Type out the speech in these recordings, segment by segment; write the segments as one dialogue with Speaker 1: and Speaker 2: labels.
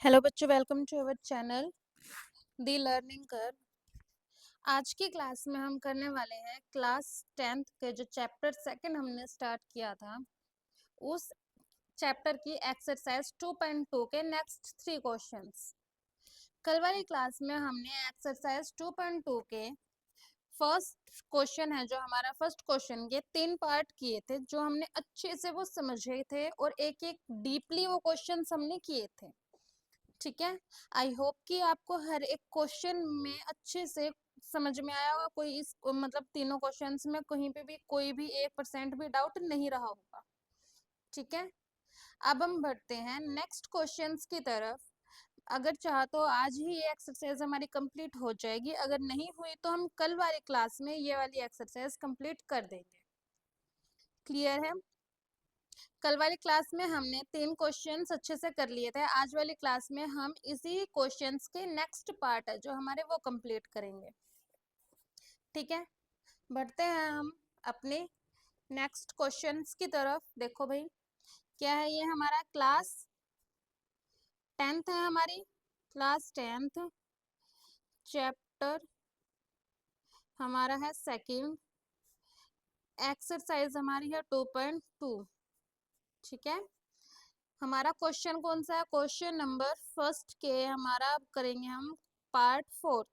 Speaker 1: Hello बच्चों, welcome to our channel the learning कर। आज की क्लास में हम करने वाले हैं क्लास 10th के जो चैप्टर सेकंड हमने स्टार्ट किया था उस चैप्टर की एक्सरसाइज 2.2 के नेक्स्ट 3 क्वेश्चंस। कल वाली क्लास में हमने एक्सरसाइज 2.2 के फर्स्ट क्वेश्चन है जो हमारा फर्स्ट क्वेश्चन के 3 पार्ट किए थे, जो हमने अच्छे से वो समझे थे और एक एक डीपली वो क्वेश्चंस हमने किए थे। ठीक है, आई होप कि आपको हर एक क्वेश्चन में अच्छे से समझ में आया होगा। कोई इस मतलब तीनों क्वेश्चंस में कहीं पे भी कोई भी 1% भी डाउट नहीं रहा होगा। ठीक है, अब हम बढ़ते हैं नेक्स्ट क्वेश्चंस की तरफ। अगर चाहा तो आज ही ये एक्सरसाइज हमारी कंप्लीट हो जाएगी, अगर नहीं हुई तो हम कल वाली क्लास में ये वाली एक्सरसाइज कंप्लीट कर देंगे। क्लियर है? कल वाली क्लास में हमने 3 क्वेश्चंस अच्छे से कर लिए थे। आज वाली क्लास में हम इसी क्वेश्चंस के नेक्स्ट पार्ट है जो हमारे वो कंप्लीट करेंगे। ठीक है, बढ़ते हैं हम अपने नेक्स्ट क्वेश्चंस की तरफ। देखो भाई, क्या है ये हमारा क्लास 10th है, हमारी क्लास 10th चैप्टर हमारा है सेकंड, एक्सरसाइज हमारी है 2.2। ठीक है, हमारा क्वेश्चन कौन सा है? क्वेश्चन नंबर फर्स्ट के हमारा करेंगे हम पार्ट 4।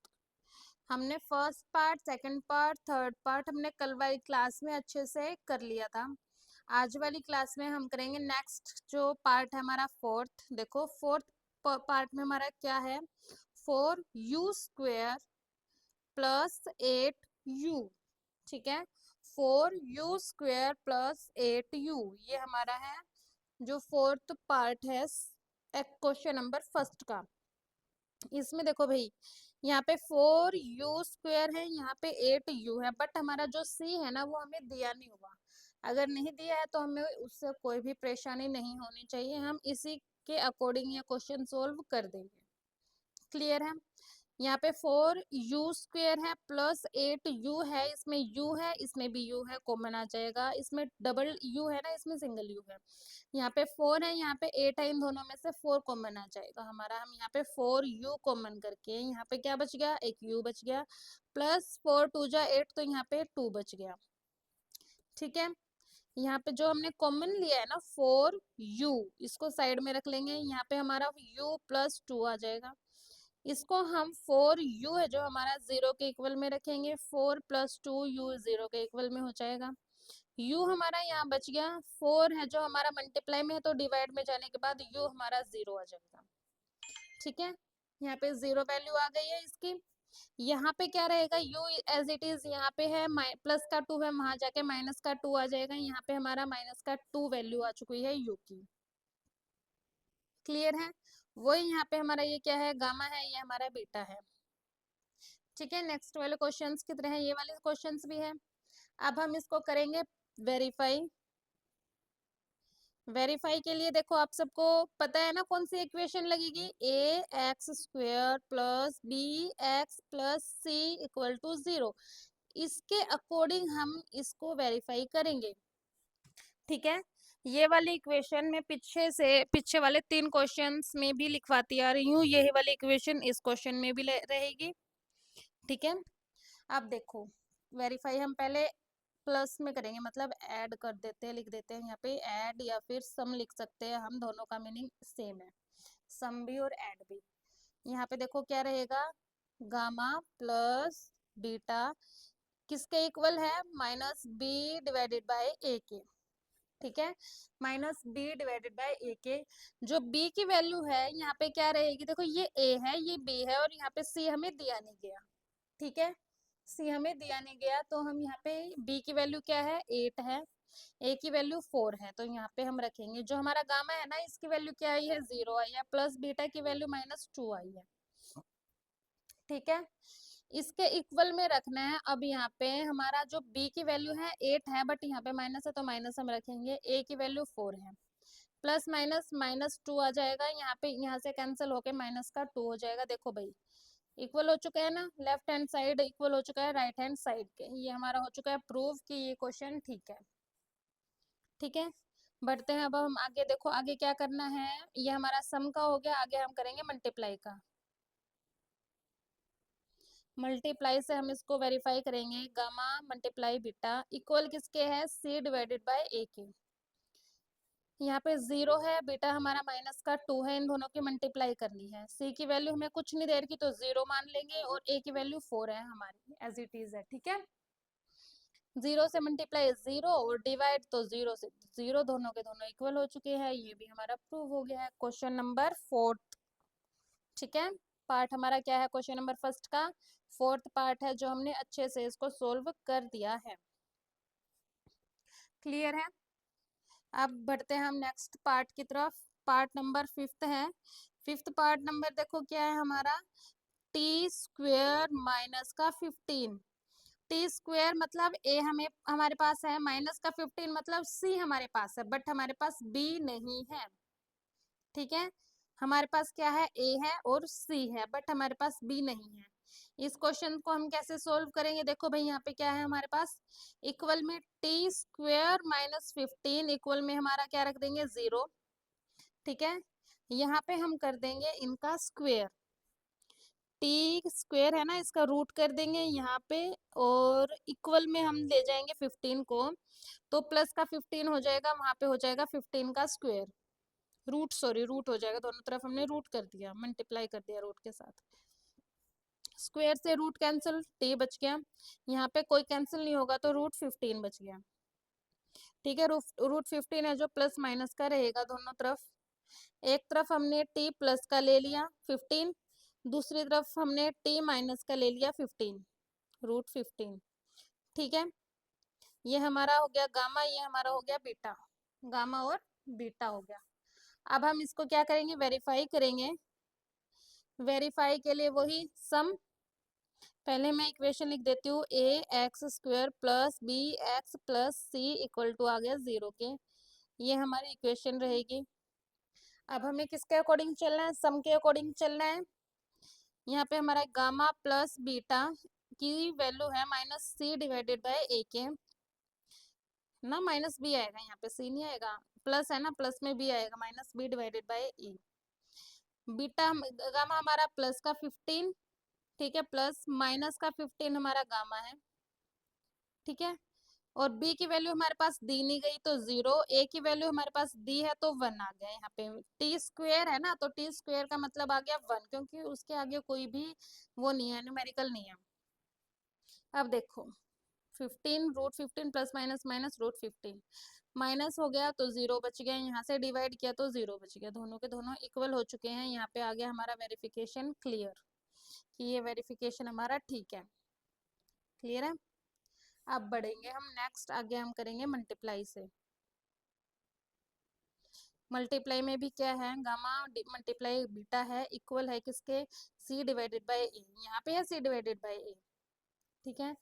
Speaker 1: हमने first part, second part, third part हमने कल वाली क्लास में अच्छे से कर लिया था। आज वाली क्लास में हम करेंगे नेक्स्ट जो पार्ट है हमारा फोर्थ। देखो फोर्थ पार्ट में हमारा क्या है? 4u² plus 8u। ठीक है, 4u² प्लस 8u ये हमारा है जो फोर्थ पार्ट है क्वेश्चन नंबर फर्स्ट का। इसमें देखो भाई, यहाँ पे 4u² है, यहाँ पे 8u है, बट हमारा जो c है ना वो हमें दिया नहीं हुआ। अगर नहीं दिया है तो हमें उससे कोई भी परेशानी नहीं होनी चाहिए, हम इसी के अकॉर्डिंग ये क्वेश्चन सोल्व कर देंगे। क्लियर है? यहाँ पे 4u² है प्लस 8u है, इसमें u है, इसमें भी u है, कॉमन आ जाएगा। इसमें डबल u है ना, इसमें सिंगल u है। यहाँ पे 4 है, यहाँ पे 8 है, इन दोनों में से 4 कॉमन आ जाएगा हमारा। हम यहाँ पे 4u कॉमन करके यहाँ पे क्या बच गया? एक u बच गया, प्लस 4 2 जा 8 तो यहाँ पे 2 बच गया। ठीक है, यहाँ पे जो हमने कॉमन लिया है ना 4u, इसको साइड में रख लेंगे। यहाँ पे हमारा u प्लस 2 आ जाएगा। इसको हम 4u है जो हमारा 0 के इक्वल में रखेंगे, 4 प्लस 2u 0 के इक्वल में हो जाएगा। u हमारा यहाँ बच गया, 4 है जो हमारा मल्टीप्लाई में है तो डिवाइड में जाने के बाद u हमारा 0 आ जाएगा। ठीक है, यहाँ पे 0 वैल्यू आ गई है इसकी। यहाँ पे क्या रहेगा? u एज इट इज यहाँ पे है, प्लस का 2 है, वहां जाके माइनस का 2 आ जाएगा। यहाँ पे हमारा माइनस का 2 वैल्यू आ चुकी है u की। क्लियर है? वही यहाँ पे हमारा ये क्या है? गामा है, ये हमारा बीटा है। ठीक है, नेक्स्ट वाले क्वेश्चंस की तरह ये वाले क्वेश्चंस भी है। अब हम इसको करेंगे वेरीफाई। वेरीफाई के लिए देखो, आप सबको पता है ना कौन सी इक्वेशन लगेगी? ax² plus bx plus c equal to 0। इसके अकॉर्डिंग हम इसको वेरीफाई करेंगे। ठीक है, ये वाली इक्वेशन में पीछे वाले 3 क्वेश्चंस में भी लिखवाती आ रही हूँ, यही वाली इक्वेशन इस क्वेश्चन में भी रहेगी। ठीक है, अब देखो वेरीफाई हम पहले प्लस में करेंगे, मतलब ऐड कर देते हैं, लिख देते हैं यहाँ पे ऐड, या फिर सम लिख सकते हैं हम, दोनों का मीनिंग सेम है, सम भी और ऐड भी। यहाँ पे देखो क्या रहेगा? गामा प्लस बीटा किसके इक्वल है? माइनस बी डिवाइडेड बाय ए के। ठीक है, माइनस बी डिवाइडेड बाय ए के। जो b की वैल्यू है यहाँ पे क्या रहेगी? देखो ये a है, ये b है, और यहाँ पे c हमें दिया नहीं गया। ठीक है, सी हमें दिया नहीं गया तो हम यहाँ पे बी की वैल्यू क्या है? 8 है, ए की वैल्यू 4 है, तो यहाँ पे हम रखेंगे। जो हमारा गामा है ना, इसकी वैल्यू क्या आई है? 0 आई है, प्लस बीटा की वैल्यू -2 आई है। ठीक है, इसके इक्वल में रखना है। अब यहाँ पे हमारा जो बी की वैल्यू है 8 है, बट यहाँ पे माइनस है तो माइनस हम रखेंगे। ए की वैल्यू 4 है, प्लस माइनस -2 आ जाएगा। यहाँ पे यहाँ से कैंसिल होके माइनस का 2 हो जाएगा। देखो भाई इक्वल हो चुका है ना, लेफ्ट हैंड साइड इक्वल हो चुका है राइट हैंड साइड के। ये हमारा हो चुका है प्रूव कि ये क्वेश्चन ठीक है। ठीक है, बढ़ते हैं अब हम आगे। देखो आगे क्या करना है, ये हमारा सम का हो गया, आगे हम करेंगे मल्टीप्लाई का। मल्टीप्लाई से हम इसको वेरीफाई करेंगे, गामा मल्टीप्लाई बीटा इक्वल किसके है, सी डिवाइडेड बाय ए के। यहाँ पे 0 है, बीटा हमारा माइनस का 2 है, इन दोनों की मल्टीप्लाई करनी है। सी की वैल्यू हमें कुछ नहीं दे रही तो 0 मान लेंगे, और ए की वैल्यू 4 है हमारी, एज इट इज है, ठीक है। 0 से मल्टीप्लाई 0 और डिवाइड तो 0 से 0, दोनों के दोनों इक्वल हो चुके हैं, ये भी हमारा प्रूव हो गया है। क्वेश्चन नंबर 4, ठीक है। पार्ट हमारा क्या है क्वेश्चन नंबर फर्स्ट का, 4th पार्ट है, जो हमने अच्छे से इसको सोल्व कर दिया है। क्लियर है। अब बढ़ते हैं हम नेक्स्ट पार्ट की तरफ। पार्ट नंबर 5th है। 5th पार्ट नंबर देखो क्या है हमारा, टी स्क्वेयर माइनस का 15। टी स्क्वेयर मतलब ए हमें हमारे पास है, माइनस का 15 मतलब सी हमारे पास है, बट हमारे पास बी नहीं है, ठीक है। हमारे पास क्या है, ए है और सी है, बट हमारे पास बी नहीं है। इस क्वेश्चन को हम कैसे सोल्व करेंगे, देखो भाई यहाँ पे क्या है हमारे पास, इक्वल में टी स्क्वेयर माइनस 15 इक्वल में हमारा क्या रख देंगे, 0, ठीक है। यहाँ पे हम कर देंगे इनका स्क्वेयर, टी स्क्वेयर है ना, इसका रूट कर देंगे यहाँ पे, और इक्वल में हम ले जाएंगे 15 को, तो प्लस का 15 हो जाएगा, वहां पे हो जाएगा 15 का स्क्वेयर, रूट सॉरी रूट हो जाएगा, दोनों तरफ हमने रूट कर दिया, मल्टीप्लाई कर दिया रूट के साथ। स्क्वेयर से रूट कैंसिल, टी बच गया, यहाँ पे कोई कैंसिल नहीं होगा तो रूट 15 बच गया, ठीक है। रूट 15 है जो प्लस माइनस का रहेगा दोनों तरफ। एक तरफ हमने टी प्लस का ले लिया 15, दूसरी तरफ हमने टी माइनस का ले लिया 15, रूट 15, ठीक है। ये हमारा हो गया गामा, ये हमारा हो गया बीटा, गामा और बीटा हो गया। अब हम इसको क्या करेंगे, वेरीफाई करेंगे। वेरीफाई के लिए वही सम, पहले मैं इक्वेशन लिख देती हूँ, A X square plus B X plus C equal to आ गया 0 के, ये हमारी इक्वेशन रहेगी। अब हमें किसके अकॉर्डिंग चलना है, सम के अकॉर्डिंग चलना है। यहाँ पे हमारा गामा प्लस बीटा की वैल्यू है माइनस सी डिवाइडेड बाय ए के, ना माइनस बी आएगा, यहाँ पे सी नहीं आएगा, प्लस है ना, प्लस में बी आएगा, minus B divided by A. Beta gamma हमारा प्लस का 15, ठीक है, प्लस माइनस का 15 हमारा गामा है, ठीक है। और b की वैल्यू हमारे पास दी नहीं गई तो 0, a की वैल्यू हमारे पास दी है तो 1 आ गया। यहाँ पे टी स्क्वेयर है ना, तो टी स्क्वेयर का मतलब आ गया 1, क्योंकि उसके आगे कोई भी वो नहीं है, न्यूमेरिकल नहीं है। अब देखो 15 root 15 plus minus minus root 15, minus हो गया तो 0 बच गया, यहाँ से डिवाइड किया तो 0 बच गया, दोनों के दोनों इक्वल हो चुके हैं। यहाँ पे आ गया हमारा वेरिफिकेशन क्लियर, कि ये वेरिफिकेशन हमारा ठीक है, क्लियर है। अब बढ़ेंगे हम नेक्स्ट, आगे हम करेंगे मल्टीप्लाई से। मल्टीप्लाई में भी क्या है, गामा मल्टीप्लाई बीटा है, इक्वल है किसके, सी डिवाइडेड बाय ए, यहाँ पे है सी डिवाइडेड बाय ए, ठीक है।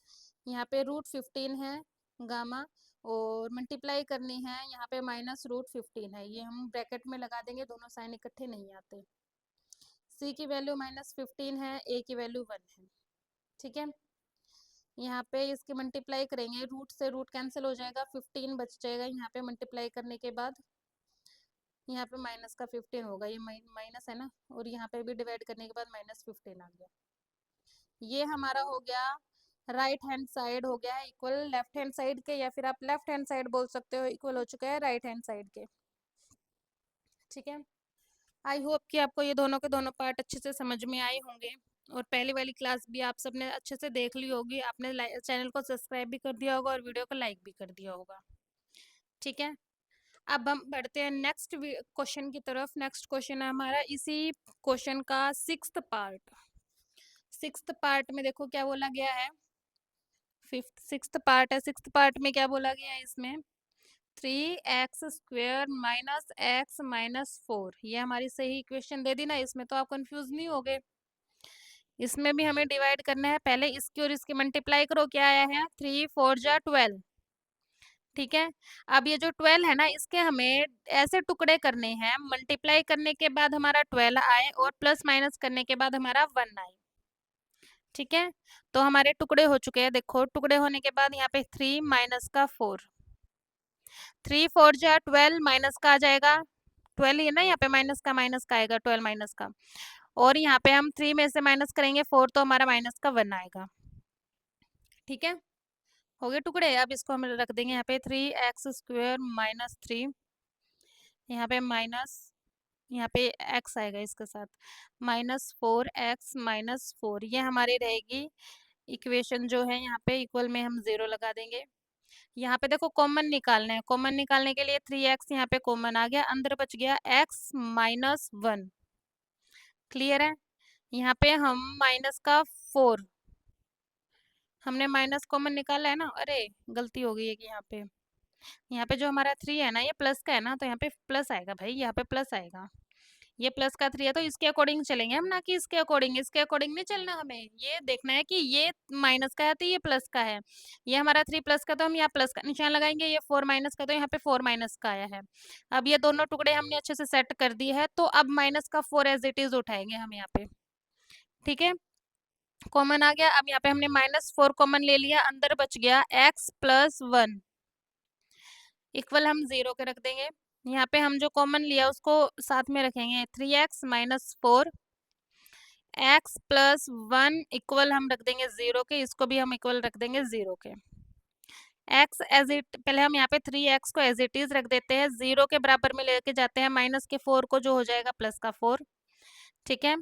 Speaker 1: यहाँ पे रूट 15 है गामा, और मल्टीप्लाई करनी है, यहाँ पे माइनस रूट 15 है, ये हम ब्रैकेट में लगा देंगे, दोनों साइन इकट्ठे नहीं आते। सी की वैल्यू माइनस 15 है, ए की वैल्यू 1 है, ठीक है। यहाँ पे इसकी मल्टीप्लाई करेंगे, रूट से रूट कैंसिल हो जाएगा, 15 बच जाएगा यहाँ पे मल्टीप्लाई करने के बाद, यहाँ पे माइनस का 15 होगा, ये माइनस है ना, और यहाँ पे भी डिवाइड करने के बाद माइनस 15 आ गया। ये हमारा हो गया राइट हैंड साइड हो गया है इक्वल लेफ्ट हैंड साइड के, या फिर आप लेफ्ट हैंड साइड बोल सकते हो, इक्वल हो चुका है राइट हैंड साइड के, ठीक है। आई होप कि आपको ये दोनों के दोनों पार्ट अच्छे से समझ में आए होंगे, और पहले वाली क्लास भी आप सबने अच्छे से देख ली होगी, आपने चैनल को सब्सक्राइब भी कर दिया होगा और वीडियो को लाइक भी कर दिया होगा, ठीक है। अब हम बढ़ते हैं नेक्स्ट क्वेश्चन की तरफ। नेक्स्ट क्वेश्चन है हमारा इसी क्वेश्चन का 6th पार्ट। 6th पार्ट में देखो क्या बोला गया है, 6th पार्ट है, 6th पार्ट में क्या बोला गया है इसमें, 3x square minus x minus 4, ये हमारी सही इक्वेशन दे दी ना, इसमें तो आप कंफ्यूज नहीं हो गए। इसमें भी हमें डिवाइड करना है, पहले इसकी और इसकी मल्टीप्लाई करो, क्या आया है 3 4 जा 12, ठीक है। अब ये जो 12 है ना, इसके हमें ऐसे टुकड़े करने हैं, मल्टीप्लाई करने के बाद हमारा 12 आए और प्लस माइनस करने के बाद हमारा 1 आए, ठीक है। तो हमारे टुकड़े हो चुके हैं, देखो टुकड़े होने के बाद यहाँ पे 3 माइनस का 4, 3 4 जा 12, माइनस का आ जाएगा 12 ही है ना, यहाँ पे माइनस का आएगा 12 माइनस का। और यहाँ पे हम 3 में से माइनस करेंगे 4, तो हमारा माइनस का 1 आएगा। ठीक है, हो गए टुकड़े। अब इसको हम रख देंगे यहाँ पे 3x² माइनस 3, यहाँ पे माइनस, यहाँ पे x आएगा इसके साथ, -4x -4, ये हमारी रहेगी इक्वेशन जो है। यहाँ पे इक्वल में हम 0 लगा देंगे। यहाँ पे देखो कॉमन निकालना है, कॉमन निकालने के लिए 3x यहाँ पे कॉमन आ गया, अंदर बच गया x -1। क्लियर है। यहाँ पे हम माइनस का 4, हमने माइनस कॉमन निकाला है ना, अरे गलती हो गई है कि यहाँ पे जो हमारा 3 है ना, ये प्लस का है ना, तो यहाँ पे प्लस आएगा भाई, यहाँ पे प्लस आएगा। ये प्लस का 3 है तो इसके अकॉर्डिंग चलेंगे हम, ना कि इसके अकॉर्डिंग। इसके अकॉर्डिंग नहीं चलना, हमें ये देखना है कि ये माइनस का है तो ये प्लस का है। ये हमारा 3 प्लस का, तो हम यहाँ प्लस का निशान लगाएंगे। ये 4 माइनस का, तो यहाँ पे 4 माइनस का आया है। अब ये दोनों टुकड़े हमने अच्छे से सेट कर दिए है, तो अब माइनस का 4 एज इट इज उठाएंगे हम यहाँ पे। ठीक है, कॉमन आ गया। अब यहाँ पे हमने -4 कॉमन ले लिया, अंदर बच गया x+1, इक्वल हम 0 के रख देंगे। यहाँ पे हम जो कॉमन लिया उसको साथ में रखेंगे, 3x -4, x+1 इक्वल हम रख देंगे 0 के, इसको भी हम इक्वल रख देंगे 0 के। x एज इट, पहले हम यहाँ पे 3x को एज इट इज रख देते हैं, 0 के बराबर में लेके जाते हैं माइनस के 4 को, जो हो जाएगा प्लस का 4। ठीक है,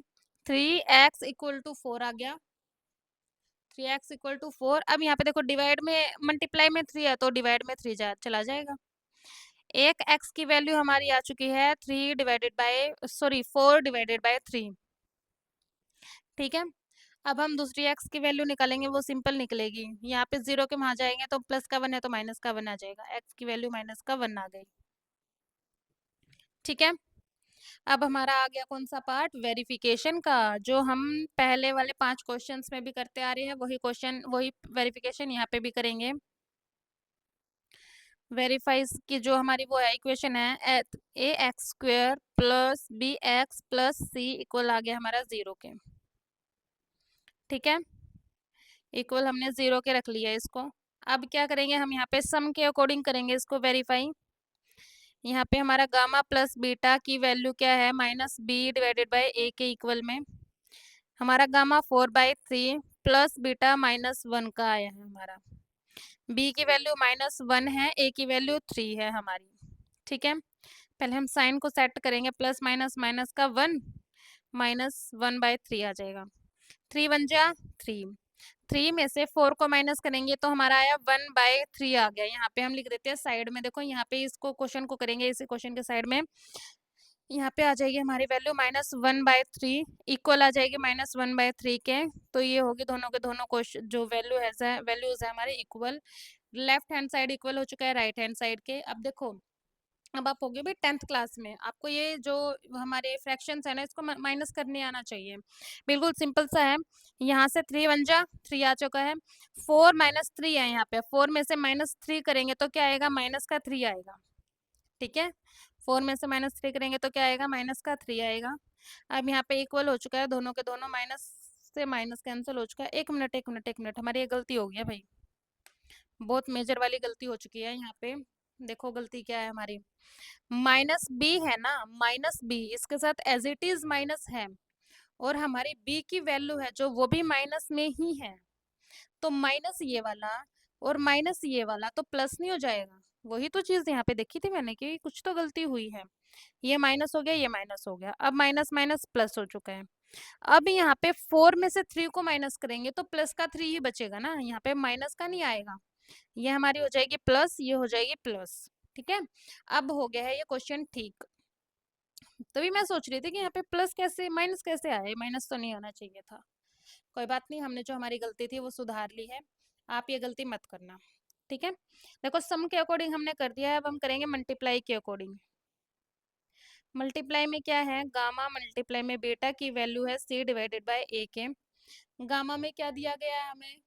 Speaker 1: 3x = 4 आ गया, 3x = 4। अब यहाँ पे देखो डिवाइड में, मल्टीप्लाई में 3 है तो डिवाइड में 3 चला जाएगा। एक x की वैल्यू हमारी आ चुकी है 4/3। ठीक है, अब हम दूसरी x की वैल्यू निकालेंगे, वो सिंपल निकलेगी। यहाँ पे 0 के वहां जाएंगे तो प्लस का 1 है तो माइनस का 1 आ जाएगा, x की वैल्यू -1 आ गई। ठीक है, अब हमारा आ गया कौन सा पार्ट, वेरिफिकेशन का, जो हम पहले वाले 5 क्वेश्चंस में भी करते आ रहे हैं, वही क्वेश्चन वही वेरिफिकेशन यहाँ पे भी करेंगे। वेरीफाइज की जो हमारी वो है इक्वेशन है, ax² + bx + c इक्वल आ गया हमारा 0 के। ठीक है, इक्वल हमने 0 के रख लिया इसको। अब क्या करेंगे हम, यहाँ पे सम के अकॉर्डिंग करेंगे इसको वेरीफाई। यहाँ पे हमारा गामा प्लस बीटा की वैल्यू क्या है, -b/a के इक्वल में हमारा गामा 4/3 प्लस बीटा -1 का आया है हमारा। b की वैल्यू -1 है, a की वैल्यू 3 है हमारी। ठीक है, पहले हम साइन को सेट करेंगे, प्लस माइनस माइनस का 1, -1/3 आ जाएगा। 3 1 जा 3, 3 में से 4 को माइनस करेंगे तो हमारा आया 1/3 आ गया। यहाँ पे हम लिख देते हैं साइड में, देखो यहाँ पे इसको क्वेश्चन को करेंगे, इसी क्वेश्चन के साइड में यहाँ पे आ जाएगी हमारी वैल्यू -1/3, इक्वल आ जाएगी -1/3 के। तो ये होगी दोनों के दोनों क्वेश्चन जो वैल्यूज है हमारे equal. Left hand side equal हो चुका है राइट हैंड साइड के। अब देखो, अब आप होगे भी 10th क्लास में, आपको ये जो हमारे फ्रैक्शंस है ना, इसको माइनस करने आना चाहिए। बिल्कुल सिंपल सा है। यहाँ से 3 1 जा 3 आ चुका है, 4 -3 है यहाँ पे, 4 में से -3 करेंगे तो क्या आएगा, माइनस का 3 आएगा। ठीक है, 4 में से -3 करेंगे तो क्या आएगा, माइनस का 3 आएगा। अब यहाँ पे इक्वल हो चुका है, दोनों के दोनों माइनस से माइनस कैंसिल हो चुका है। 1 मिनट हमारी ये गलती हो गई है भाई, बहुत मेजर वाली गलती हो चुकी है यहाँ पे। देखो गलती क्या है हमारी, -b है ना, -b इसके साथ एज इट इज माइनस है, और हमारी b की वैल्यू है जो वो भी माइनस में ही है, तो माइनस ये वाला और माइनस ये वाला तो प्लस नहीं हो जाएगा। वही तो चीज यहाँ पे देखी थी मैंने कि कुछ तो गलती हुई है। ये माइनस हो गया, ये माइनस हो गया, अब माइनस माइनस प्लस हो चुका है। अब यहाँ पे 4 में से 3 को माइनस करेंगे तो प्लस का 3 ही बचेगा ना, यहाँ पे माइनस का नहीं आएगा। ये हमारी हो जाएगी प्लस, ये हो जाएगी प्लस। ठीक है, अब हो गया है ये क्वेश्चन ठीक। तभी मैं सोच रही थी कि यहाँ पे प्लस कैसे, माइनस कैसे आए, माइनस तो नहीं आना चाहिए था। कोई बात नहीं, हमने जो हमारी गलती थी वो सुधार ली है, आप ये गलती मत करना। ठीक है, देखो सम के अकॉर्डिंग हमने कर दिया है, अब हम करेंगे मल्टीप्लाई के अकॉर्डिंग। मल्टीप्लाई में क्या है, गामा मल्टीप्लाई में बीटा की वैल्यू है c/a के। गामा में क्या दिया गया है हमें,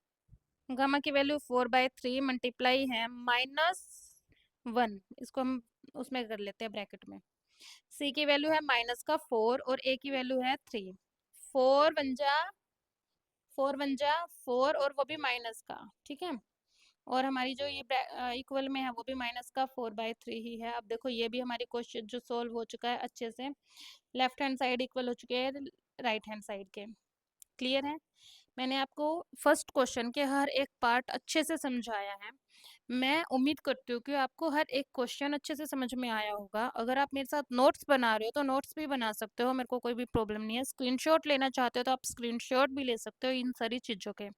Speaker 1: गामा की वैल्यू 4/3 मल्टीप्लाई है -1, इसको हम उसमें कर लेते हैं ब्रैकेट में। c की वैल्यू है -4 और a की वैल्यू है 3। 4 1 जा 4 1 जा 4 और वो भी माइनस का। ठीक है, और हमारी जो ये इक्वल में है वो भी -4/3 ही है। अब देखो ये भी हमारी क्वेश्चन जो सोल्व हो चुका है अच्छे से, लेफ्ट हैंड साइड इक्वल हो चुके हैं राइट हैंड साइड के। क्लियर है? मैंने आपको फर्स्ट क्वेश्चन के हर एक पार्ट अच्छे से समझाया है। मैं उम्मीद करती हूँ कि आपको हर एक क्वेश्चन अच्छे से समझ में आया होगा। अगर आप मेरे साथ नोट्स बना रहे हो तो नोट्स भी बना सकते हो, मेरे को कोई भी प्रॉब्लम नहीं है। स्क्रीनशॉट लेना चाहते हो तो आप स्क्रीनशॉट भी ले सकते हो इन सारी चीज़ों के।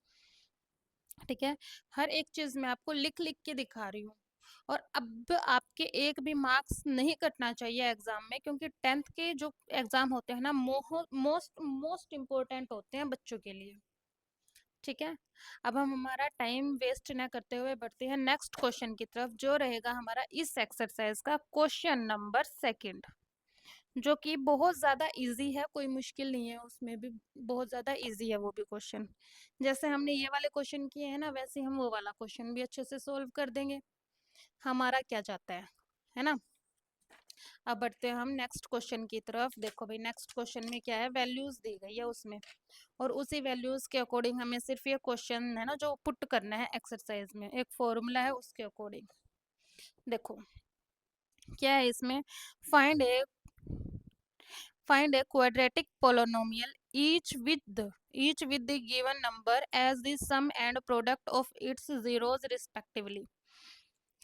Speaker 1: ठीक है, हर एक चीज़ मैं आपको लिख लिख के दिखा रही हूँ। और अब आपके एक भी मार्क्स नहीं कटना चाहिए एग्जाम में, क्योंकि 10th के जो एग्जाम होते हैं ना मोस्ट मोस्ट इम्पोर्टेंट होते हैं बच्चों के लिए। ठीक है, अब हम हमारा टाइम वेस्ट ना करते हुए बढ़ते हैं नेक्स्ट क्वेश्चन की तरफ, जो रहेगा हमारा इस एक्सरसाइज का क्वेश्चन नंबर सेकंड, जो कि बहुत ज़्यादा इजी है, कोई मुश्किल नहीं है उसमें भी, बहुत ज़्यादा इजी है वो भी क्वेश्चन। जैसे हमने ये वाले क्वेश्चन किए हैं ना, वैसे हम वो वाला क्वेश्चन भी अच्छे से सोल्व कर देंगे। हमारा क्या जाता है ना। अब बढ़ते हैं हम नेक्स्ट क्वेश्चन की तरफ। देखो भाई नेक्स्ट क्वेश्चन में क्या है, वैल्यूज दी गई है उसमें, और उसी वैल्यूज के अकॉर्डिंग हमें सिर्फ ये क्वेश्चन है ना जो पुट करना है एक्सरसाइज में, एक फॉर्मूला है उसके अकॉर्डिंग। देखो क्या है इसमें, find A find a quadratic polynomial each with the given number as the sum and product of its zeros respectively।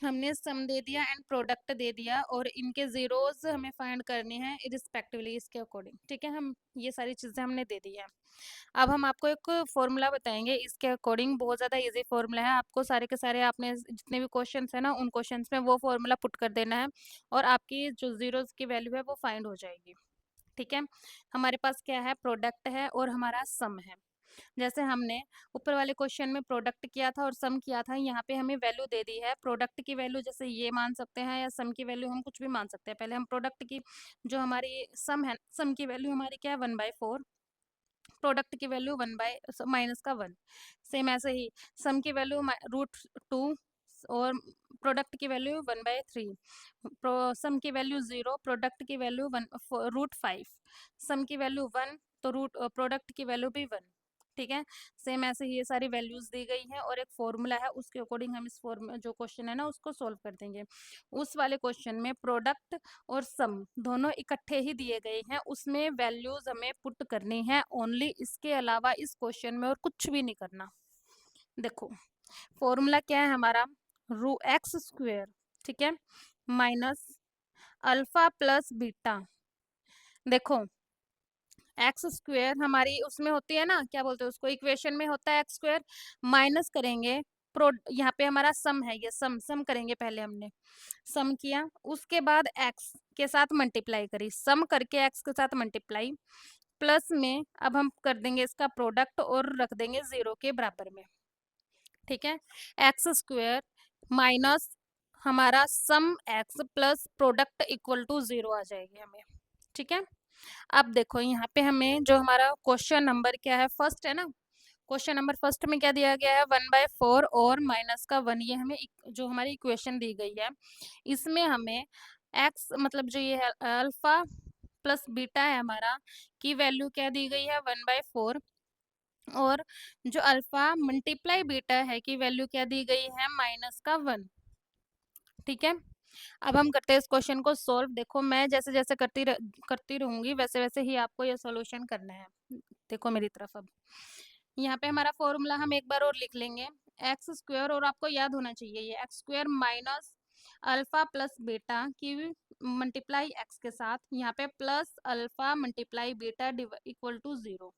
Speaker 1: हमने सम दे दिया एंड प्रोडक्ट दे दिया, और इनके जीरोज हमें फाइंड करने हैं रिस्पेक्टिवली इसके अकॉर्डिंग। ठीक है, हम ये सारी चीज़ें हमने दे दी है। अब हम आपको एक फॉर्मूला बताएंगे इसके अकॉर्डिंग, बहुत ज़्यादा इजी फॉर्मूला है। आपको सारे के सारे आपने जितने भी क्वेश्चंस है ना उन क्वेश्चंस में वो फॉर्मूला पुट कर देना है, और आपकी जो जीरोज की वैल्यू है वो फाइंड हो जाएगी। ठीक है, हमारे पास क्या है, प्रोडक्ट है और हमारा सम है। जैसे हमने ऊपर वाले क्वेश्चन में प्रोडक्ट किया था और सम किया था, यहाँ पे हमें वैल्यू दे दी है। प्रोडक्ट की वैल्यू जैसे ये मान सकते हैं, या सम की वैल्यू हम कुछ भी मान सकते हैं। पहले हम प्रोडक्ट की, जो हमारी सम है, सम की वैल्यू हमारी क्या है 1/4, प्रोडक्ट की वैल्यू 1/-1। सेम ऐसे ही सम की वैल्यू √2 और प्रोडक्ट की वैल्यू 1/3। सम की वैल्यू 0, प्रोडक्ट की वैल्यू √5। सम की वैल्यू 1, तो प्रोडक्ट की वैल्यू भी 1। ठीक है, सेम ऐसे ही ये सारी वैल्यूज दी गई हैं, और एक फॉर्मूला है उसके अकॉर्डिंग हम इस फॉर्म जो क्वेश्चन है ना उसको सोल्व कर देंगे। उस वाले क्वेश्चन में प्रोडक्ट और सम दोनों इकट्ठे ही दिए गए हैं, उसमें वैल्यूज हमें पुट करनी है ओनली, इसके अलावा इस क्वेश्चन में और कुछ भी नहीं करना। देखो फॉर्मूला क्या है हमारा, √x², ठीक है, माइनस अल्फा प्लस बीटा। देखो x² हमारी उसमें होती है ना, क्या बोलते हैं उसको, इक्वेशन में होता है x², माइनस करेंगे प्रो, यहाँ पे हमारा सम है, ये सम सम करेंगे, पहले हमने सम किया, उसके बाद x के साथ मल्टीप्लाई करी, सम करके x के साथ मल्टीप्लाई, प्लस में अब हम कर देंगे इसका प्रोडक्ट और रख देंगे 0 के बराबर में। ठीक है, x² माइनस हमारा sum x plus product equal to 0 आ जाएगी हमें। ठीक है, अब देखो यहाँ पे हमें जो हमारा क्वेश्चन नंबर क्या है, फर्स्ट है ना, क्वेश्चन नंबर फर्स्ट में क्या दिया गया है, 1/4 और -1, ये हमें जो हमारी इक्वेशन दी गई है, इसमें हमें x मतलब जो ये है अल्फा प्लस बीटा है हमारा, की वैल्यू क्या दी गई है 1/4, और जो अल्फा मल्टीप्लाई बीटा है की वैल्यू क्या दी गई है -1। ठीक है, अब हम करते हैं इस क्वेश्चन को सोल्व। देखो मैं जैसे जैसे करती रहूंगी वैसे वैसे ही आपको ये सॉल्यूशन करना है। देखो मेरी तरफ, अब यहाँ पे हमारा फॉर्मूला हम एक बार और लिख लेंगे, x², और आपको याद होना चाहिए ये x² minus alpha plus beta की मल्टीप्लाई x के साथ, यहाँ पे plus alpha multiply beta equal to 0।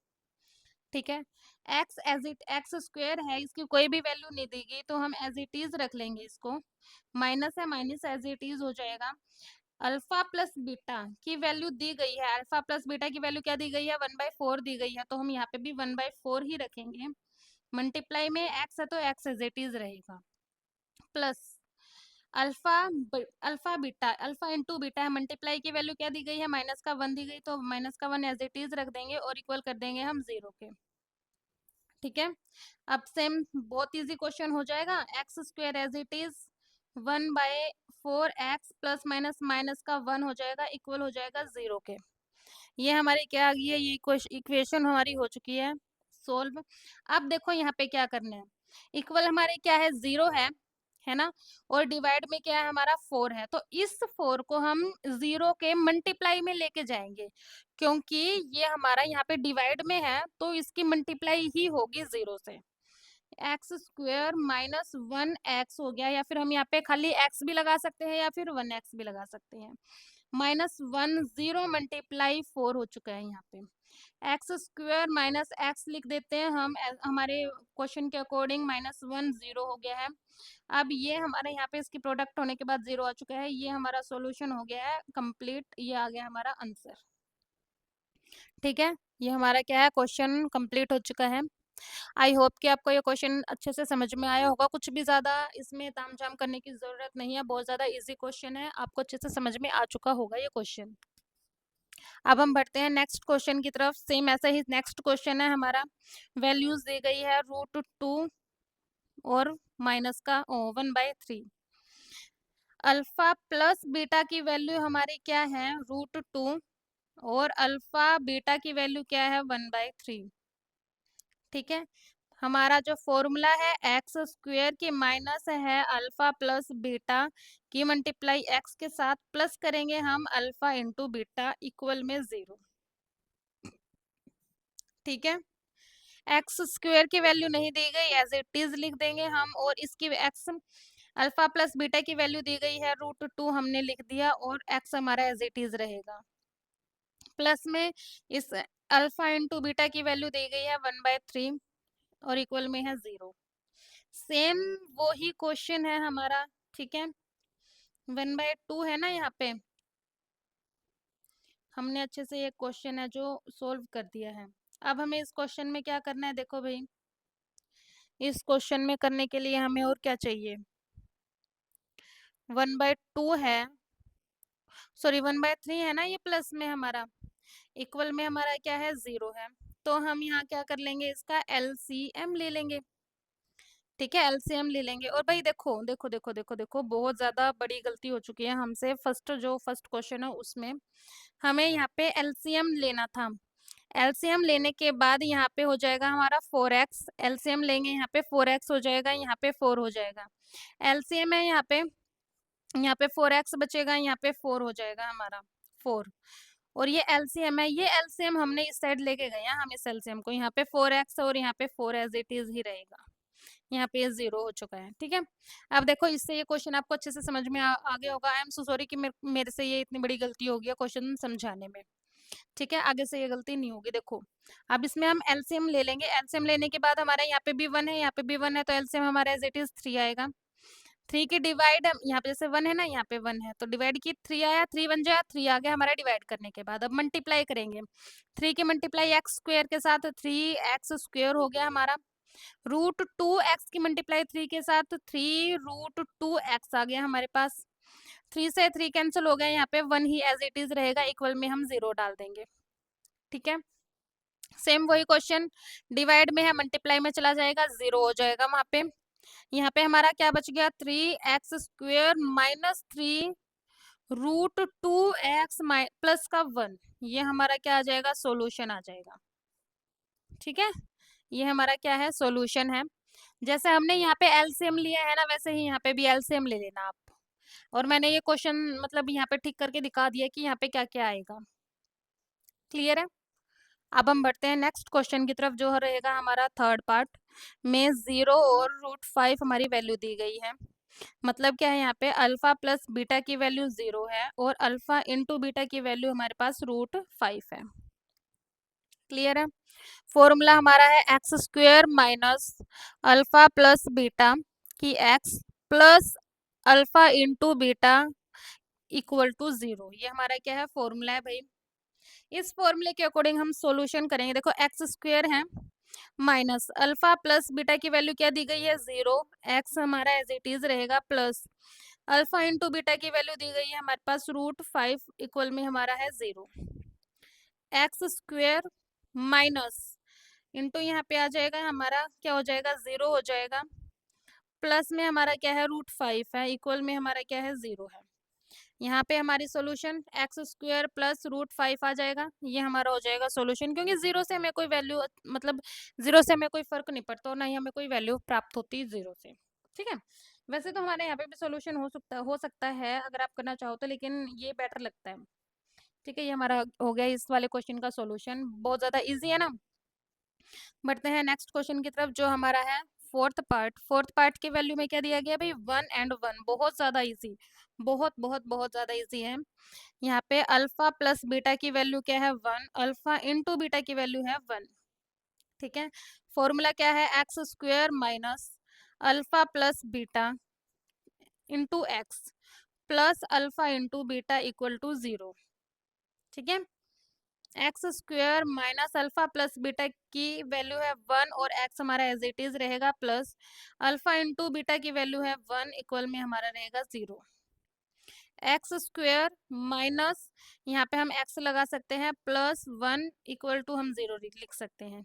Speaker 1: ठीक है, x² है, इसकी कोई भी वैल्यू नहीं देगी तो हम एज इट इज रख लेंगे इसको, माइनस है माइनस एज इट इज हो जाएगा। अल्फा प्लस बीटा की वैल्यू दी गई है, अल्फा प्लस बीटा की वैल्यू क्या दी गई है 1/4 दी गई है, तो हम यहाँ पे भी 1/4 ही रखेंगे। मल्टीप्लाई में x है तो x एज इट इज रहेगा, plus alpha alpha beta, alpha into beta है, मल्टीप्लाई की वैल्यू क्या दी गई है -1 दी गई, तो -1 एज इट इज रख देंगे और इक्वल कर देंगे हम 0 के। ठीक है, अब सेम बहुत इजी क्वेश्चन हो जाएगा, x² as it is 1/4x plus minus minus का 1 हो जाएगा, इक्वल हो जाएगा 0 के। ये हमारी क्या आ गई है, ये इक्वेशन हमारी हो चुकी है सोल्व। अब देखो यहाँ पे क्या करना है, इक्वल हमारे क्या है, 0 है ना, और डिवाइड में क्या है हमारा 4 है। तो इस 4 को हम 0 के मल्टीप्लाई में लेके जाएंगे, क्योंकि ये हमारा यहाँ पे डिवाइड में है, तो इसकी मल्टीप्लाई ही होगी 0 से। एक्स स्क्वेयर माइनस 1x हो गया, या फिर हम यहाँ पे खाली x भी लगा सकते हैं या फिर 1x भी लगा सकते हैं। -1 0 मल्टीप्लाई 4 हो चुका है यहाँ पे। एक्स स्क्वेयर माइनस एक्स लिख देते हैं हम, हमारे क्वेश्चन के अकॉर्डिंग -1 0 हो गया है। अब ये हमारे यहाँ पे इसकी प्रोडक्ट होने के बाद 0 आ चुका है, ये हमारा सॉल्यूशन हो गया है कंप्लीट, ये आ गया हमारा आंसर। ठीक है, ये हमारा क्या है, क्वेश्चन कंप्लीट हो चुका है। आई होप कि आपको ये क्वेश्चन अच्छे से समझ में आया होगा। कुछ भी ज़्यादा इसमें तामझाम करने की ज़रूरत नहीं है, बहुत ज़्यादा इजी क्वेश्चन है, आपको अच्छे से समझ में आ चुका होगा ये क्वेश्चन। अब हम बढ़ते हैं नेक्स्ट क्वेश्चन की तरफ। सेम ऐसा ही नेक्स्ट क्वेश्चन है हमारा, वैल्यूज दी गई है √2 और माइनस का 1/3। अल्फा प्लस बीटा की वैल्यू हमारी क्या है, √2, और अल्फा बीटा की वैल्यू क्या है, 1/3। ठीक है, हमारा जो फॉर्मूला है एक्स स्क्वेयर की माइनस है अल्फा प्लस बीटा की मल्टीप्लाई एक्स के साथ, प्लस करेंगे हम अल्फा इंटू बीटा इक्वल में 0। ठीक है, एक्स स्क्वेयर की वैल्यू नहीं दी गई, एज इट इज लिख देंगे हम, और इसकी एक्स अल्फा प्लस बीटा की वैल्यू दी गई है √2 हमने लिख दिया, और एक्स हमारा एज इट इज रहेगा। प्लस में इस अल्फा इंटू बीटा की वैल्यू दी गई है 1/3 और इक्वल में है 0। सेम वो ही क्वेश्चन है हमारा। ठीक है, 1/2 है ना यहाँ पे, हमने अच्छे से ये क्वेश्चन है जो सोल्व कर दिया है। अब हमें इस क्वेश्चन में क्या करना है, देखो भाई, इस क्वेश्चन में करने के लिए हमें और क्या चाहिए, 1/2 है, सॉरी 1/3 है ना, ये प्लस में हमारा, इक्वल में हमारा क्या है, 0 है। तो हम यहाँ क्या कर लेंगे, इसका एलसीएम ले लेंगे। ठीक है, एलसीएम ले लेंगे। और भाई देखो देखो देखो देखो देखो, बहुत ज्यादा बड़ी गलती हो चुकी है हमसे, फर्स्ट क्वेश्चन है उसमें हमें यहाँ पे एलसीएम लेना था। एलसीएम लेने के बाद यहाँ पे हो जाएगा हमारा 4x, एलसीएम लेंगे यहाँ पे 4x हो जाएगा, यहाँ पे 4 हो जाएगा। एलसीएम है यहाँ पे 4x बचेगा, यहाँ पे 4 हो जाएगा हमारा 4। और ये एलसीएम है, ये एलसीएम हमने इस साइड लेके गए हैं, हम इस एलसीएम को, यहाँ पे 4x और यहाँ पे 4 एज इट इज ही रहेगा, यहाँ पे 0 हो चुका है। ठीक है, अब देखो इससे ये क्वेश्चन आपको अच्छे से समझ में आ गया होगा। आई एम सो सॉरी कि मेरे से ये इतनी बड़ी गलती हो गई क्वेश्चन समझाने में। ठीक है, आगे से ये गलती नहीं होगी। देखो अब इसमें हम एलसीएम ले लेंगे, एलसीएम लेने के बाद हमारा यहाँ पे भी 1 है, यहाँ पे भी 1 है, तो एलसीएम हमारा एज इट इज 3 आएगा। 3 की डिवाइड, यहाँ पे जैसे 1 है ना, यहाँ पे 1 है, तो डिवाइड की 3 आया, 3 बन जाए, 3 आ गया हमारा डिवाइड करने के बाद। अब मल्टीप्लाई करेंगे, 3 की मल्टीप्लाई एक्स स्क्वेयर के साथ 3x² हो गया हमारा, √2x की मल्टीप्लाई 3 के साथ 3√2x आ गया हमारे पास। 3 से 3 कैंसिल हो गया, यहाँ पे 1 ही एज इट इज रहेगा, इक्वल में हम 0 डाल देंगे। ठीक है, सेम वही क्वेश्चन, डिवाइड में है, मल्टीप्लाई में चला जाएगा, 0 हो जाएगा वहां पे। यहाँ पे हमारा क्या बच गया, 3x² माइनस 3√2x प्लस का 1, ये हमारा क्या आ जाएगा, सोल्यूशन आ जाएगा। ठीक है, ये हमारा क्या है, सोल्यूशन है। जैसे हमने यहाँ पे एलसीएम लिया है ना, वैसे ही यहाँ पे भी एलसीएम ले लेना आप। और मैंने ये क्वेश्चन मतलब यहाँ पे ठीक करके दिखा दिया कि यहाँ पे क्या क्या आएगा। क्लियर है, अब हम बढ़ते हैं नेक्स्ट क्वेश्चन की तरफ, जो रहेगा हमारा थर्ड पार्ट में। 0 और √5 हमारी वैल्यू दी गई है। मतलब क्या है, यहाँ पे अल्फा प्लस बीटा की वैल्यू 0 है, और अल्फा इंटू बीटा की वैल्यू हमारे पास √5 है। क्लियर है, फॉर्मूला हमारा है x² minus alpha plus beta की x plus alpha into beta equal to 0। ये हमारा क्या है, फॉर्मूला है भाई। इस फॉर्मूले के अकॉर्डिंग हम सॉल्यूशन करेंगे। देखो x² है माइनस अल्फा प्लस बीटा की वैल्यू क्या दी गई है, 0, x हमारा एज इट इज रहेगा, प्लस अल्फा इंटू बीटा की वैल्यू दी गई है हमारे पास √5 इक्वल में हमारा है 0। x² माइनस इंटू यहाँ पे आ जाएगा हमारा क्या हो जाएगा, 0 हो जाएगा, प्लस में हमारा क्या है, √5 है, इक्वल में हमारा क्या है, 0 है। यहाँ पे हमारी solution x square plus root 5 आ जाएगा, ये हमारा हो जाएगा सॉल्यूशन, क्योंकि जीरो से हमें कोई वैल्यू मतलब जीरो से हमें कोई फर्क नहीं पड़ता और ना ही हमें कोई वैल्यू प्राप्त होती जीरो से। ठीक है, वैसे तो हमारे यहाँ पे भी सॉल्यूशन हो सकता है अगर आप करना चाहो तो, लेकिन ये बेटर लगता है। ठीक है, ये हमारा हो गया इस वाले क्वेश्चन का सॉल्यूशन, बहुत ज़्यादा इजी है ना। बढ़ते हैं नेक्स्ट क्वेश्चन की तरफ जो हमारा है फोर्थ पार्ट की वैल्यू में क्या दिया गया भाई, 1 and 1, बहुत ज़्यादा इजी, बहुत बहुत बहुत ज़्यादा इजी है। यहाँ पे अल्फा प्लस बीटा की वैल्यू क्या है 1, अल्फा इंटू बीटा की वैल्यू है 1। ठीक है, फॉर्मूला क्या है x square minus alpha plus beta into x plus alpha into beta equal to 0। ठीक है, x square minus alpha plus beta की वैल्यू है 1 और एक्स हमारा एज इट इज रहेगा प्लस अल्फा इंटू बीटा की वैल्यू है 1 इक्वल में हमारा रहेगा 0। एक्स स्क्वेयर माइनस यहाँ पे हम एक्स लगा सकते हैं प्लस 1 इक्वल टू हम 0 लिख सकते हैं।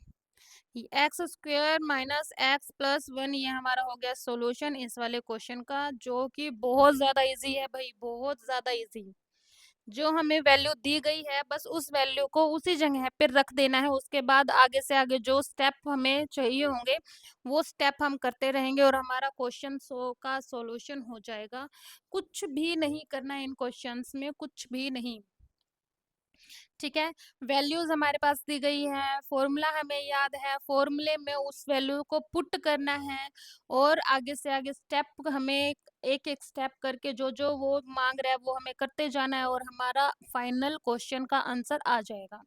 Speaker 1: X square minus x plus 1 ये हमारा हो गया सॉल्यूशन इस वाले क्वेश्चन का, जो कि बहुत ज़्यादा इजी है भाई, बहुत ज़्यादा इजी। जो हमें वैल्यू दी गई है बस उस वैल्यू को उसी जगह पे रख देना है, उसके बाद आगे से आगे जो स्टेप हमें चाहिए होंगे वो स्टेप हम करते रहेंगे और हमारा क्वेश्चन का सॉल्यूशन हो जाएगा। कुछ भी नहीं करना है इन क्वेश्चंस में, कुछ भी नहीं। ठीक है, वैल्यूज हमारे पास दी गई है, फॉर्मूला हमें याद है, फॉर्मूले में उस वैल्यू को पुट करना है और आगे से आगे स्टेप हमें एक एक स्टेप करके जो जो वो मांग रहा है वो हमें करते जाना है और हमारा फाइनल क्वेश्चन का आंसर आ जाएगा।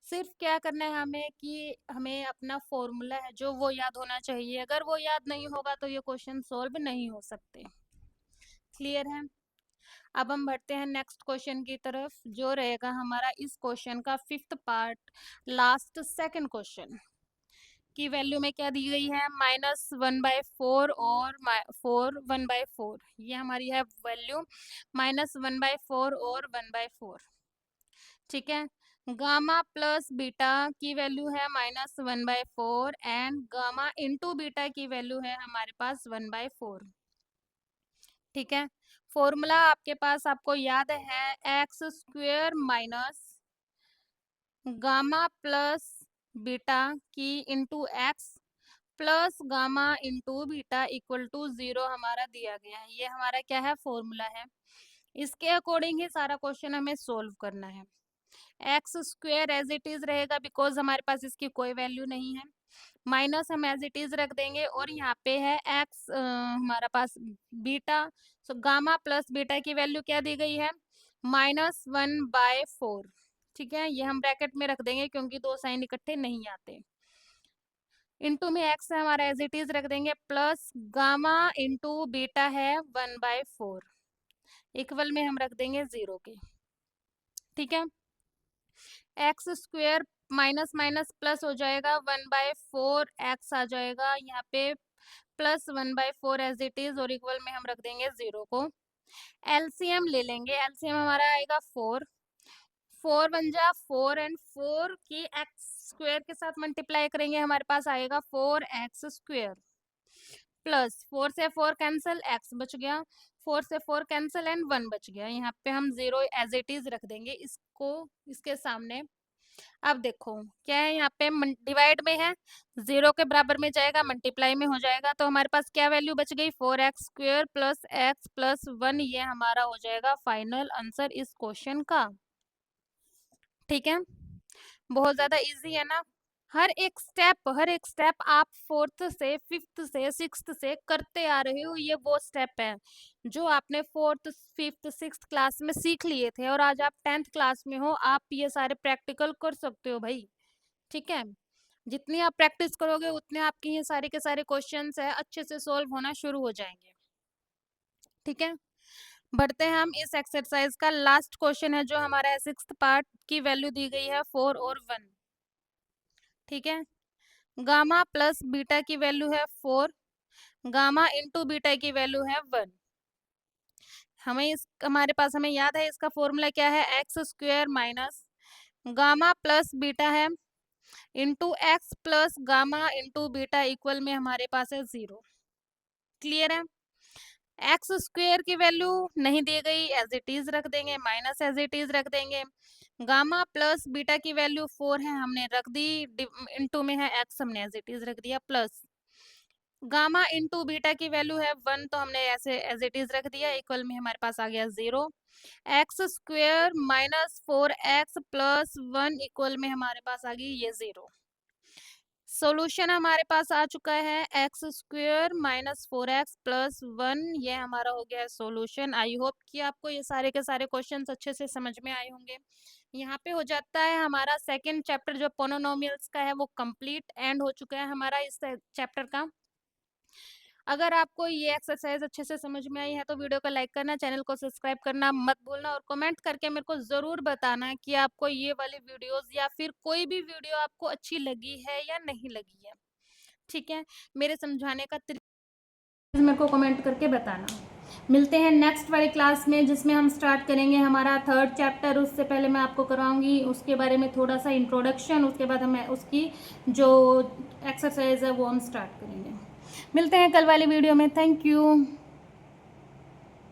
Speaker 1: सिर्फ क्या करना है हमें कि हमें अपना फॉर्मूला है जो वो याद होना चाहिए, अगर वो याद नहीं होगा तो ये क्वेश्चन सॉल्व नहीं हो सकते। क्लियर है, अब हम बढ़ते हैं नेक्स्ट क्वेश्चन की तरफ जो रहेगा हमारा इस क्वेश्चन का fifth part, last second question की वैल्यू में क्या दी गई है -1/4 और 1/4, ये हमारी है वैल्यू -1/4 और 1/4। ठीक है, गामा प्लस बीटा की वैल्यू है -1/4 एंड गामा इंटू बीटा की वैल्यू है हमारे पास 1/4। ठीक है, फॉर्मूला आपके पास आपको याद है x square minus gamma plus beta की into x plus gamma into beta equal to 0 हमारा दिया गया है, ये हमारा क्या है फॉर्मूला है। इसके अकॉर्डिंग ही सारा क्वेश्चन हमें सोल्व करना है। X square as it is रहेगा बिकॉज हमारे पास इसकी कोई वैल्यू नहीं है, माइनस हम एज इट इज रख देंगे और यहाँ पे है एक्स हमारा पास beta, so gamma plus beta की वैल्यू क्या दी गई है -1/4। ठीक है, ये हम ब्रैकेट में रख देंगे क्योंकि दो साइन इकट्ठे नहीं आते। इंटू में एक्स है हमारा एज इट इज रख देंगे प्लस गामा इंटू बीटा है 1/4 इक्वल में हम रख देंगे 0 के। ठीक है, x square minus minus plus हो जाएगा 1/4 एक्स आ जाएगा यहाँ पे प्लस 1/4 एज इट इज और इक्वल में हम रख देंगे 0 को। एलसीएम ले लेंगे, एलसीएम हमारा आएगा 4, 4 बन जा 4 एंड 4 की एक्स स्क्वेयर के साथ मल्टीप्लाई करेंगे हमारे पास आएगा 4x स्क्वेयर प्लस 4 से 4 कैंसिल एक्स बच गया, 4 से 4 कैंसिल एंड 1 बच गया, यहाँ पे हम 0 एज इट इज रख देंगे इसको इसके सामने। अब देखो क्या है यहाँ पे डिवाइड में है, 0 के बराबर में जाएगा मल्टीप्लाई में हो जाएगा, तो हमारे पास क्या वैल्यू बच गई 4x square plus x plus 1, ये हमारा हो जाएगा फाइनल आंसर इस क्वेश्चन का। ठीक है, बहुत ज्यादा इजी है ना। हर एक स्टेप आप फोर्थ से फिफ्थ से सिक्स्थ से करते आ रहे हो, ये वो स्टेप है जो आपने फोर्थ फिफ्थ सिक्स्थ क्लास में सीख लिए थे और आज आप 10th क्लास में हो, आप ये सारे प्रैक्टिकल कर सकते हो भाई। ठीक है, जितनी आप प्रैक्टिस करोगे उतने आपके ये सारे के सारे क्वेश्चंस है अच्छे से सोल्व होना शुरू हो जाएंगे। ठीक है, बढ़ते हैं हम इस एक्सरसाइज का लास्ट क्वेश्चन है जो हमारा है सिक्स्थ पार्ट की वैल्यू दी गई है 4 और 1। ठीक है, गामा प्लस बीटा की वैल्यू है 4, गामा इंटू बीटा की वैल्यू है 1। हमारे पास हमें याद है इसका फॉर्मूला क्या है x square minus gamma plus beta है into x plus gamma into beta equal में हमारे पास है 0। क्लियर है, एक्स स्क्वेयर की वैल्यू नहीं दी गई, एज इट इज रख देंगे, माइनस एज इट इज रख देंगे। गामा प्लस बीटा की वैल्यू 4 है, हमने रख दी, इनटू में है एक्स, हमने एज इट इज रख दिया, प्लस गामा इंटू बीटा की वैल्यू है 1, तो हमने ऐसे एज इट इज रख दिया, इक्वल में हमारे पास आ गया 0। X square minus 4x plus 1 equal में हमारे पास आ गई ये 0। सॉल्यूशन हमारे पास आ चुका है x square minus 4x plus 1, ये हमारा हो गया सॉल्यूशन। आई होप कि आपको ये सारे के सारे क्वेश्चंस अच्छे से समझ में आए होंगे। यहाँ पे हो जाता है हमारा सेकंड चैप्टर जो पोनोनोमियल्स का है वो कंप्लीट एंड हो चुका है हमारा इस चैप्टर का। अगर आपको ये एक्सरसाइज अच्छे से समझ में आई है तो वीडियो को लाइक करना, चैनल को सब्सक्राइब करना मत भूलना और कमेंट करके मेरे को ज़रूर बताना कि आपको ये वाली वीडियोस या फिर कोई भी वीडियो आपको अच्छी लगी है या नहीं लगी है। ठीक है, मेरे समझाने का तरीका मेरे को कमेंट करके बताना। मिलते हैं नेक्स्ट वाली क्लास में जिसमें हम स्टार्ट करेंगे हमारा थर्ड चैप्टर। उससे पहले मैं आपको कराऊंगी उसके बारे में थोड़ा सा इंट्रोडक्शन, उसके बाद हमें उसकी जो एक्सरसाइज है वो हम स्टार्ट करेंगे। मिलते हैं कल वाली वीडियो में। Thank you.